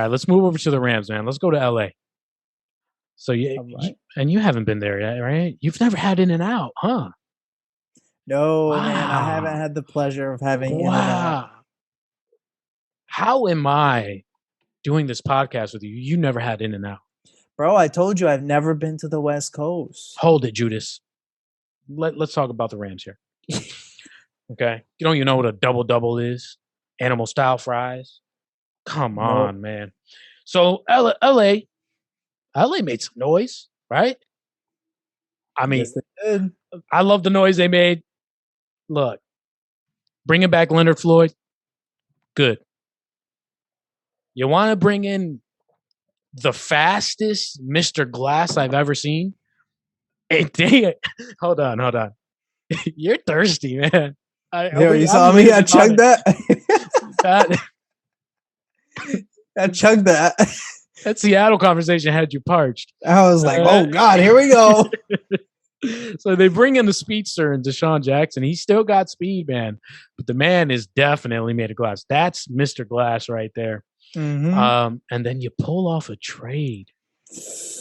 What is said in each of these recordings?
right, let's move over to the Rams, man. Let's go to LA. So All right. you haven't been there yet, right? You've never had In-N-Out, huh? No, man, I haven't Wow. had the pleasure of having In-N-Out. Wow. How am I doing this podcast with you? You never had In-N-Out. Bro, I told you I've never been to the West Coast. Hold it, Judas. Let's talk about the Rams here. Okay. You don't even know what a double is? Animal style fries. Come Nope. on, man. So LA made some noise, right? I mean, Yes, they did. I love the noise they made. Look, bringing back Leonard Floyd, good. You want to bring in the fastest Mr. Glass I've ever seen? And hold on. You're thirsty, man. Yo, you I'm saw me? I leaving on chugged it. that. I chugged that. That Seattle conversation had you parched. I was like, oh, God, here we go. So they bring in the speedster and Deshaun Jackson. He's still got speed, man. But the man is definitely made of glass. That's Mr. Glass right there. Mm-hmm. And then you pull off a trade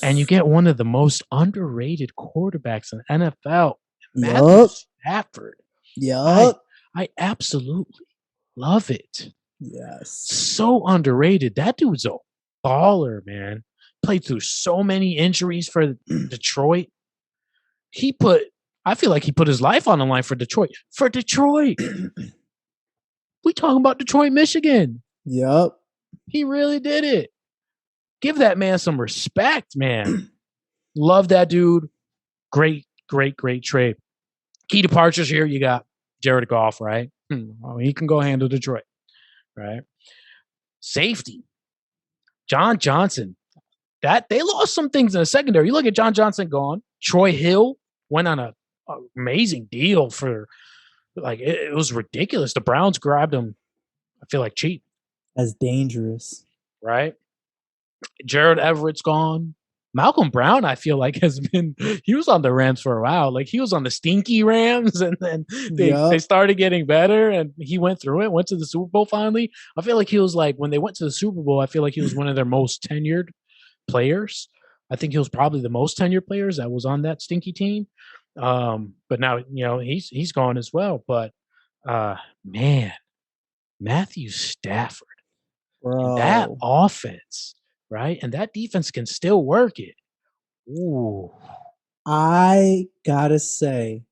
and you get one of the most underrated quarterbacks in NFL, Matthew Yup. Stafford. Yup. I absolutely love it. Yes. So underrated. That dude's a baller, man. Played through so many injuries for Detroit. I feel like he put his life on the line for Detroit. For Detroit. We talking about Detroit, Michigan. Yup. He really did it. Give that man some respect, man. Love that dude. Great trade. Key departures here. You got Jared Goff, right? Well, he can go handle Detroit, right? Safety. John Johnson. That they lost some things in the secondary. You look at John Johnson gone. Troy Hill went on a amazing deal for it was ridiculous. The Browns grabbed him, I feel like cheap. That's dangerous. Right? Gerald Everett's gone. Malcolm Brown, I feel like, he was on the Rams for a while. Like he was on the stinky Rams, and then they started getting better, and he went through it, went to the Super Bowl finally. I feel like he was like, when they went to the Super Bowl, I feel like he was one of their most tenured players. I think he was probably the most tenured players that was on that stinky team. But now, he's gone as well. But man, Matthew Stafford, and that Bro. offense, right? And that defense can still work it. Ooh. I gotta say,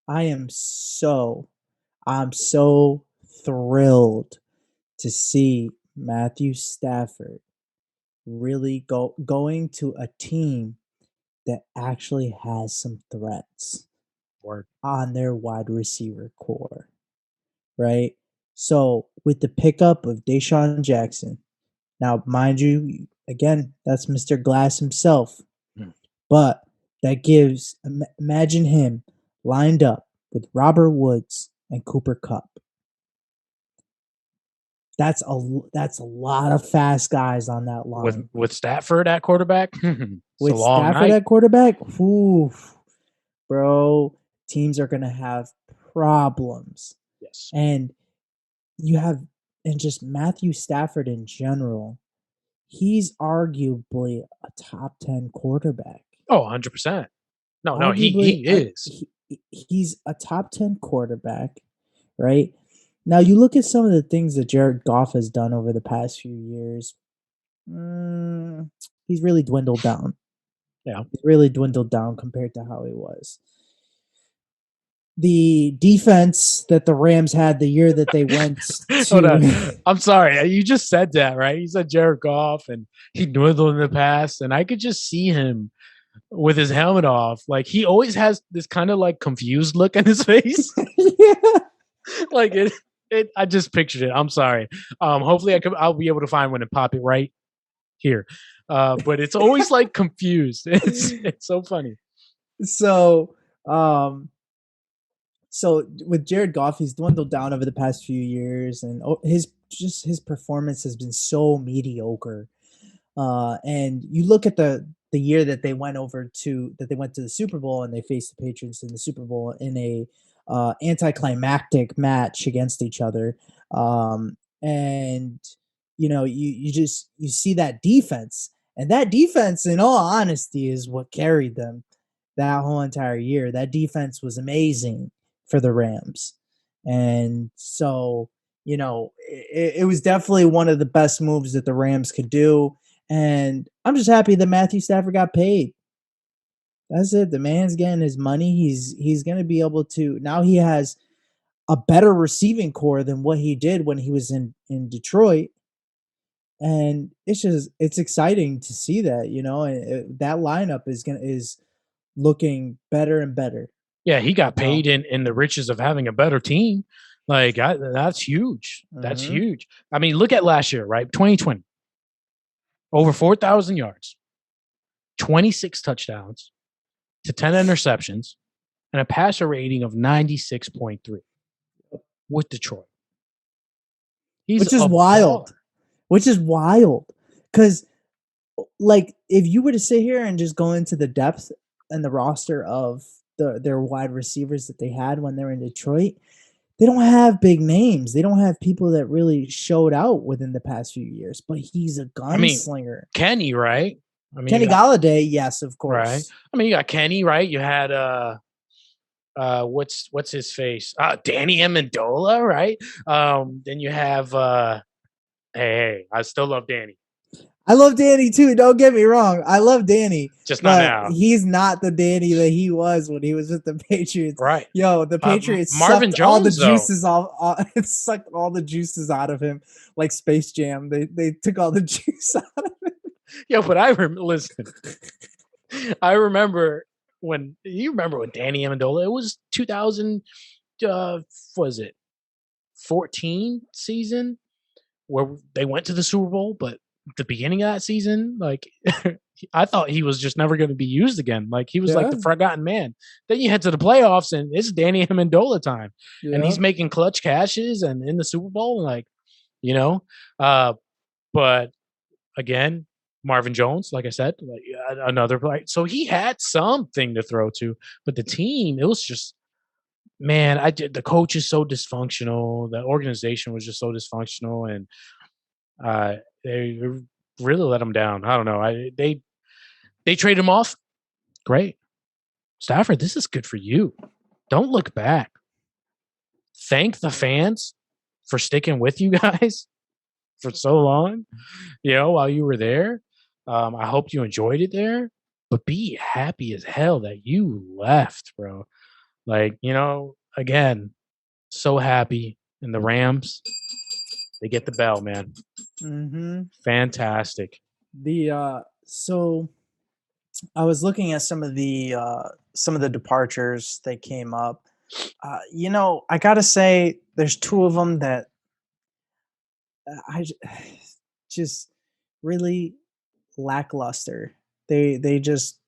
I'm so thrilled to see Matthew Stafford really going to a team that actually has some threats on their wide receiver core, right? So with the pickup of Deshaun Jackson, now mind you, again, that's Mr. Glass himself, but that gives, imagine him lined up with Robert Woods and Cooper Kupp. That's a lot of fast guys on that line. With Stafford at quarterback, with Stafford at quarterback, bro, teams are gonna have problems. Yes, and just Matthew Stafford in general, he's arguably a top 10 quarterback. Oh, 100%. No, he is. He's a top 10 quarterback, right? Now you look at some of the things that Jared Goff has done over the past few years. He's really dwindled down. Yeah, he's really dwindled down compared to how he was. The defense that the Rams had the year that they went to. I'm sorry. You just said that, right? You said Jared Goff and he dwindled in the past, and I could just see him with his helmet off. Like he always has this kind of like confused look on his face. Yeah. Like I just pictured it. I'm sorry. Hopefully I'll be able to find one and pop it right here. But it's always like confused. It's so funny. So with Jared Goff, he's dwindled down over the past few years, and his performance has been so mediocre. And you look at the year that they went to the Super Bowl and they faced the Patriots in the Super Bowl in a anticlimactic match against each other. And you see that defense, and that defense, in all honesty, is what carried them that whole entire year. That defense was amazing for the Rams. And so, it was definitely one of the best moves that the Rams could do. And I'm just happy that Matthew Stafford got paid. That's it. The man's getting his money. He's going to be able to, now he has a better receiving core than what he did when he was in Detroit. And it's exciting to see that, and that lineup is looking better and better. Yeah, he got paid in the riches of having a better team. Like that's huge. That's huge. I mean, look at last year, right? 2020. Over 4,000 yards, 26 touchdowns to 10 interceptions, and a passer rating of 96.3 with Detroit. Which is wild. Which is wild. Because, like, if you were to sit here and just go into the depth and the roster of their wide receivers that they had when they were in Detroit, they don't have big names. They don't have people that really showed out within the past few years. But he's a gunslinger. Kenny, right? Kenny Golladay, yes, of course. Right. I mean, you got Kenny, right? You had what's his face? Danny Amendola, right? Then you have hey, I still love Danny. I love Danny too. Don't get me wrong. I love Danny. Just not now. He's not the Danny that he was when he was with the Patriots. Right. Yo, the Patriots Marvin sucked Jones, all the juices sucked all the juices out of him, like Space Jam. They took all the juice out of him. Yo, but listen. I remember when Danny Amendola. It was 2000. Was it 14 season where they went to the Super Bowl, but the beginning of that season, like I thought he was just never going to be used again. Like he was like the forgotten man. Then you head to the playoffs and it's Danny Amendola time, and he's making clutch cashes and in the Super Bowl, like but again, Marvin Jones, like I said, like another player. So he had something to throw to, but the team, it was just, man, the coach is so dysfunctional. The organization was just so dysfunctional, and they really let him down. I don't know. They trade him off. Great. Stafford, this is good for you. Don't look back. Thank the fans for sticking with you guys for so long, while you were there. I hope you enjoyed it there, but be happy as hell that you left, bro. Like, again, so happy. And the Rams, they get the bell, man. Mm-hmm. Fantastic. So I was looking at some of the departures that came up. I gotta say, there's two of them that I just really lackluster. They just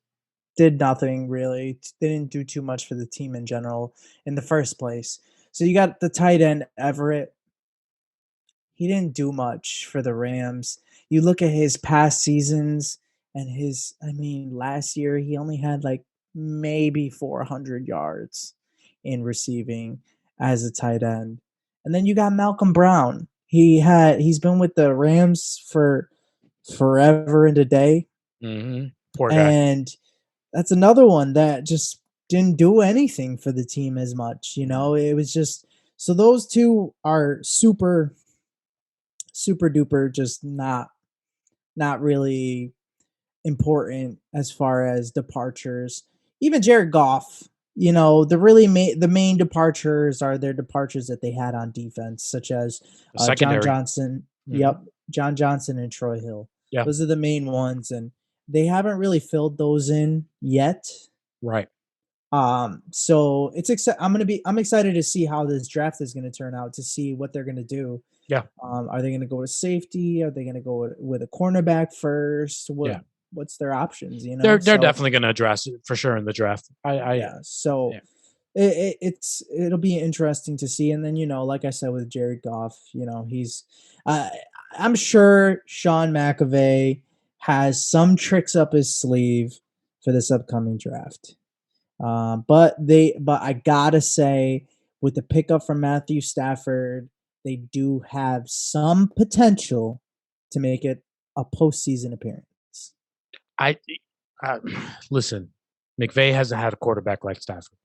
did nothing really. They didn't do too much for the team in general in the first place. So you got the tight end Everett. He didn't do much for the Rams. You look at his past seasons and last year he only had like maybe 400 yards in receiving as a tight end. And then you got Malcolm Brown. He's been with the Rams for forever and a day. Mm-hmm. Poor guy. And that's another one that just didn't do anything for the team as much. It was just, so those two are super duper just not really important as far as departures. Even Jared Goff, the main departures are their departures that they had on defense, such as John Johnson. Mm-hmm. Yep, John Johnson and Troy Hill. Yeah, those are the main ones, and they haven't really filled those in yet. Right. So I'm excited to see how this draft is going to turn out, to see what they're going to do. Yeah. Are they going to go to safety? Are they going to go with a cornerback first? What's their options? They're definitely going to address it for sure in the draft. It'll be interesting to see. And then, like I said, with Jared Goff, he's I'm sure Sean McVay has some tricks up his sleeve for this upcoming draft. But I gotta say, with the pickup from Matthew Stafford, they do have some potential to make it a postseason appearance. I listen. McVay hasn't had a quarterback like Stafford.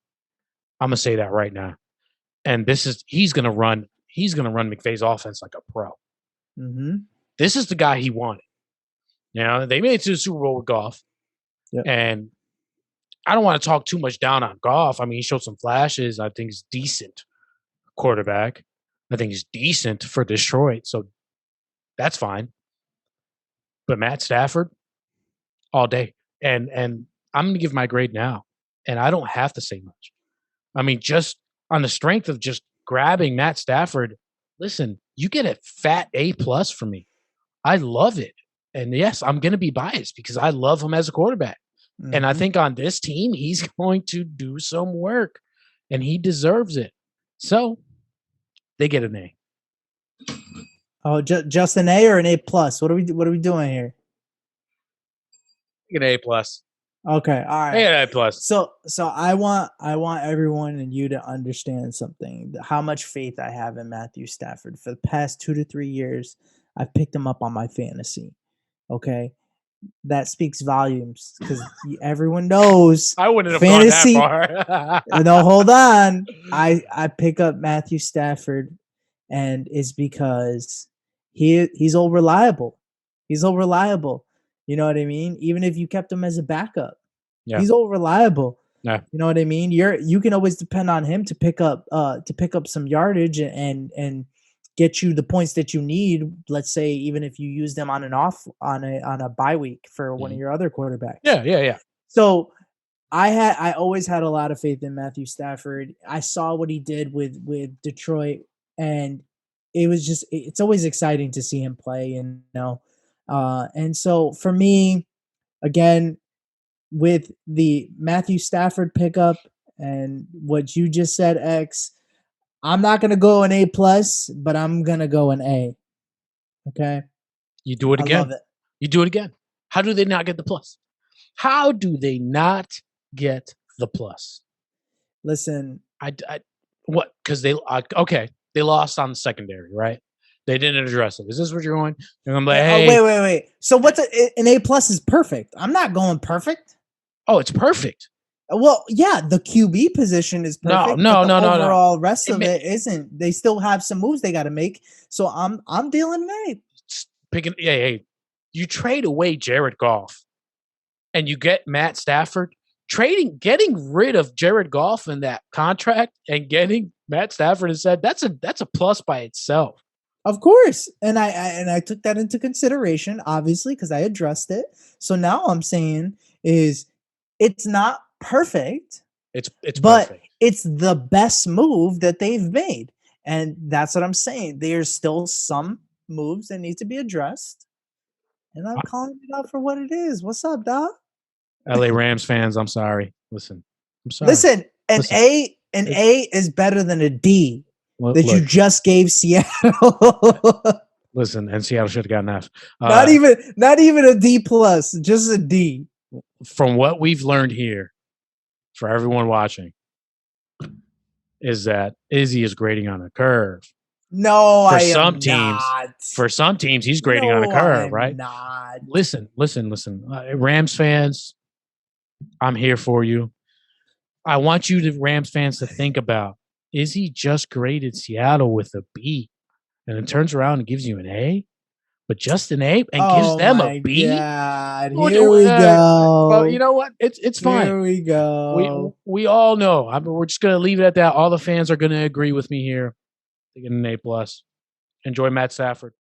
I'm gonna say that right now. And he's gonna run McVay's offense like a pro. Mm-hmm. This is the guy he wanted. They made it to the Super Bowl with Goff. Yep. And I don't want to talk too much down on Goff. I mean, he showed some flashes. I think he's decent quarterback. I think he's decent for Detroit. So that's fine. But Matt Stafford, all day. And I'm going to give my grade now. And I don't have to say much. I mean, just on the strength of just grabbing Matt Stafford, listen, you get a fat A+ from me. I love it. And yes, I'm going to be biased because I love him as a quarterback. Mm-hmm. And I think on this team, he's going to do some work and he deserves it. So they get an A. Oh, just an A or an A+? What are we doing here? An A+. Okay, all right. A+. So I want everyone and you to understand something. How much faith I have in Matthew Stafford. For the past 2 to 3 years, I've picked him up on my fantasy. Okay, that speaks volumes because everyone knows I wouldn't have fantasy, gone that far. No, hold on. I pick up Matthew Stafford, and it's because he's all reliable. He's all reliable. You know what I mean? Even if you kept him as a backup, he's all reliable. Yeah. You know what I mean? You can always depend on him to pick up some yardage and get you the points that you need. Let's say even if you use them on a bye week for one of your other quarterbacks. Yeah. So I always had a lot of faith in Matthew Stafford. I saw what he did with Detroit, and it's always exciting to see him play. And so for me, again, with the Matthew Stafford pickup and what you just said, X, I'm not going to go an A+, but I'm going to go an A. Okay? You do it again. I love it. You do it again. How do they not get the plus? How do they not get the plus? Listen. What? Because they lost on the secondary, right? They didn't address it. Is this what you're going? You're going to be like, hey. Oh, wait. So what's an A+ is perfect. I'm not going perfect. Oh, it's perfect. Well, yeah, the QB position is perfect. No. Overall, rest of it isn't. They still have some moves they got to make. So I'm dealing an A. Hey, you trade away Jared Goff, and you get Matt Stafford. Getting rid of Jared Goff in that contract and getting Matt Stafford instead, that's a plus by itself. Of course, and I took that into consideration, obviously, because I addressed it. So now I'm saying is it's not perfect. It's but perfect. It's the best move that they've made, and that's what I'm saying. There's still some moves that need to be addressed, and I'm calling it out for what it is. What's up, dog? LA Rams fans, I'm sorry. Listen, I'm sorry. Listen, A is better than a D. You just gave Seattle. Listen, and Seattle should have gotten F. Not even a D+, just a D. From what we've learned here, for everyone watching, is that Izzy is grading on a curve. No, For some teams, he's grading on a curve, right? Not. Listen. Rams fans, I'm here for you. I want you, the Rams fans, to think about, Izzy just graded Seattle with a B, and it turns around and gives you an A, but just an A, and gives them a B. God. Here we go. Well, you know what? It's fine. Here we go. We all know. We're just gonna leave it at that. All the fans are gonna agree with me here. They get an A+. Enjoy Matt Stafford.